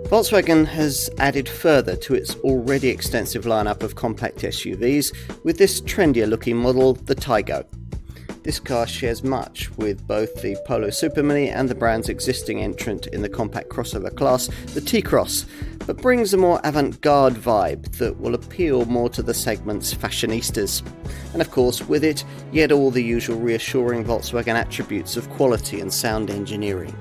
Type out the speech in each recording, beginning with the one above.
Volkswagen has added further to its already extensive lineup of compact SUVs with this trendier-looking model, the Taigo. This car shares much with both the Polo supermini and the brand's existing entrant in the compact crossover class, the T-Cross, but brings a more avant-garde vibe that will appeal more to the segment's fashionistas. And of course, with it, yet all the usual reassuring Volkswagen attributes of quality and sound engineering.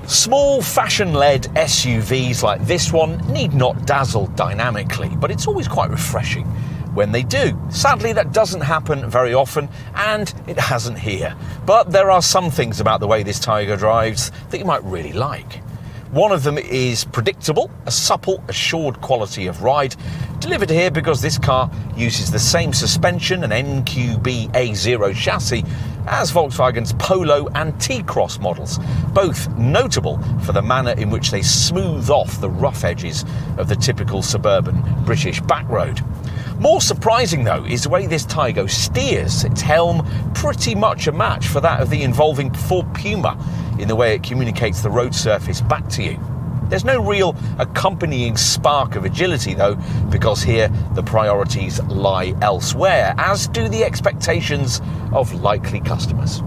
Small, fashion-led SUVs like this one need not dazzle dynamically, but it's always quite refreshing when they do. Sadly, that doesn't happen very often, and it hasn't here. But there are some things about the way this Taigo drives that you might really like. One of them is predictable, a supple, assured quality of ride, delivered here because this car uses the same suspension and NQB A0 chassis as Volkswagen's Polo and T-Cross models, both notable for the manner in which they smooth off the rough edges of the typical suburban British backroad. More surprising, though, is the way this Taigo steers, its helm pretty much a match for that of the involving Ford Puma in the way it communicates the road surface back to you. There's no real accompanying spark of agility, though, because here the priorities lie elsewhere, as do the expectations of likely customers.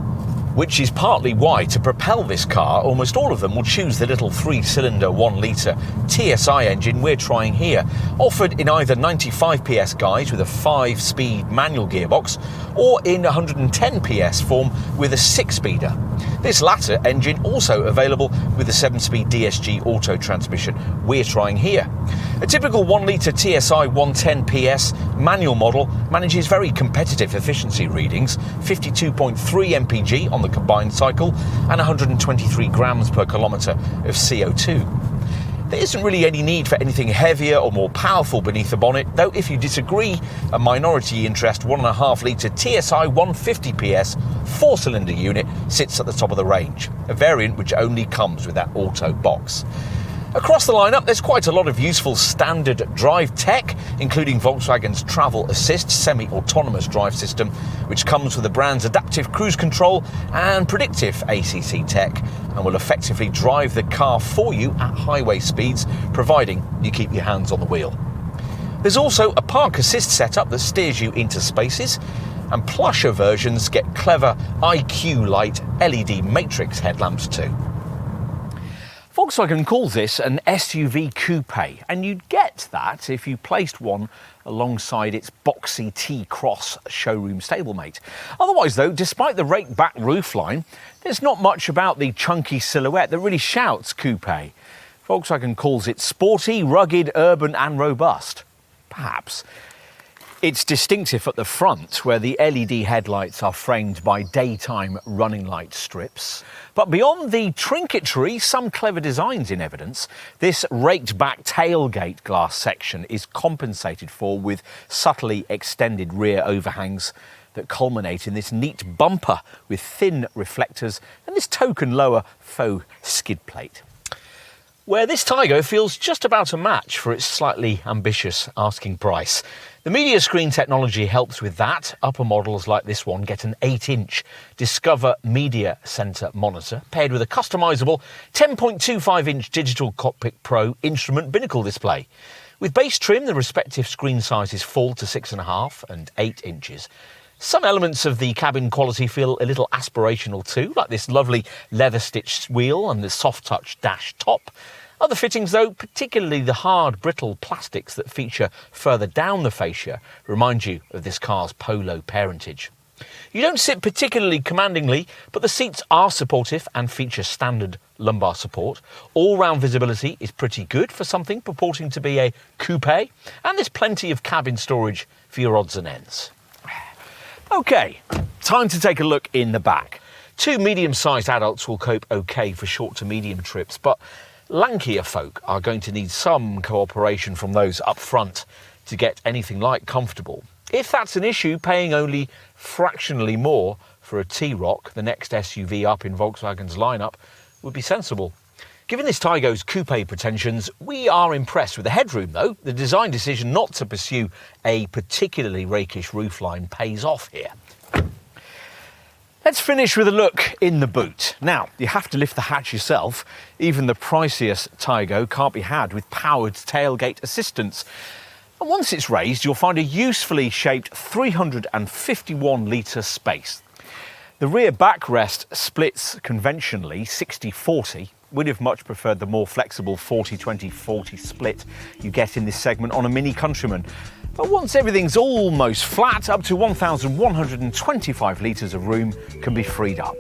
Which is partly why, to propel this car, almost all of them will choose the little 3-cylinder 1-litre TSI engine we're trying here, offered in either 95 PS guise with a 5-speed manual gearbox, or in 110 PS form with a 6-speeder. This latter engine also available with the 7-speed DSG auto transmission we're trying here. A typical 1-litre TSI 110 PS manual model manages very competitive efficiency readings, 52.3 mpg on the combined cycle and 123 grams per kilometre of CO2. There isn't really any need for anything heavier or more powerful beneath the bonnet, though if you disagree, a minority interest 1.5-litre TSI 150 PS 4-cylinder unit sits at the top of the range, a variant which only comes with that auto box. Across the lineup, there's quite a lot of useful standard drive tech, including Volkswagen's Travel Assist semi-autonomous drive system, which comes with the brand's adaptive cruise control and predictive ACC tech, and will effectively drive the car for you at highway speeds, providing you keep your hands on the wheel. There's also a park assist setup that steers you into spaces, and plusher versions get clever IQ light LED matrix headlamps too. Volkswagen calls this an SUV coupe, and you'd get that if you placed one alongside its boxy T-Cross showroom stablemate. Otherwise, though, despite the raked-back roofline, there's not much about the chunky silhouette that really shouts coupe. Volkswagen calls it sporty, rugged, urban and robust. Perhaps. It's distinctive at the front, where the LED headlights are framed by daytime running light strips. But beyond the trinketry, some clever designs in evidence, this raked-back tailgate glass section is compensated for with subtly extended rear overhangs that culminate in this neat bumper with thin reflectors and this token lower faux skid plate. Where this Taigo feels just about a match for its slightly ambitious asking price. The media screen technology helps with that. Upper models like this one get an 8-inch Discover Media Center monitor paired with a customisable 10.25-inch Digital Cockpit Pro instrument binnacle display. With base trim, the respective screen sizes fall to 6.5 and 8 inches. Some elements of the cabin quality feel a little aspirational too, like this lovely leather-stitched wheel and the soft-touch dash top. Other fittings, though, particularly the hard, brittle plastics that feature further down the fascia, remind you of this car's Polo parentage. You don't sit particularly commandingly, but the seats are supportive and feature standard lumbar support. All-round visibility is pretty good for something purporting to be a coupe, and there's plenty of cabin storage for your odds and ends. OK, time to take a look in the back. Two medium-sized adults will cope OK for short to medium trips, but lankier folk are going to need some cooperation from those up front to get anything like comfortable. If that's an issue, paying only fractionally more for a T-Roc, the next SUV up in Volkswagen's lineup, would be sensible. Given this Taigo's coupe pretensions, we are impressed with the headroom though. The design decision not to pursue a particularly rakish roofline pays off here. Let's finish with a look in the boot. Now, you have to lift the hatch yourself. Even the priciest Taigo can't be had with powered tailgate assistance. And once it's raised, you'll find a usefully shaped 351-litre space. The rear backrest splits conventionally 60-40. We'd have much preferred the more flexible 40-20-40 split you get in this segment on a Mini Countryman. But once everything's almost flat, up to 1,125 litres of room can be freed up.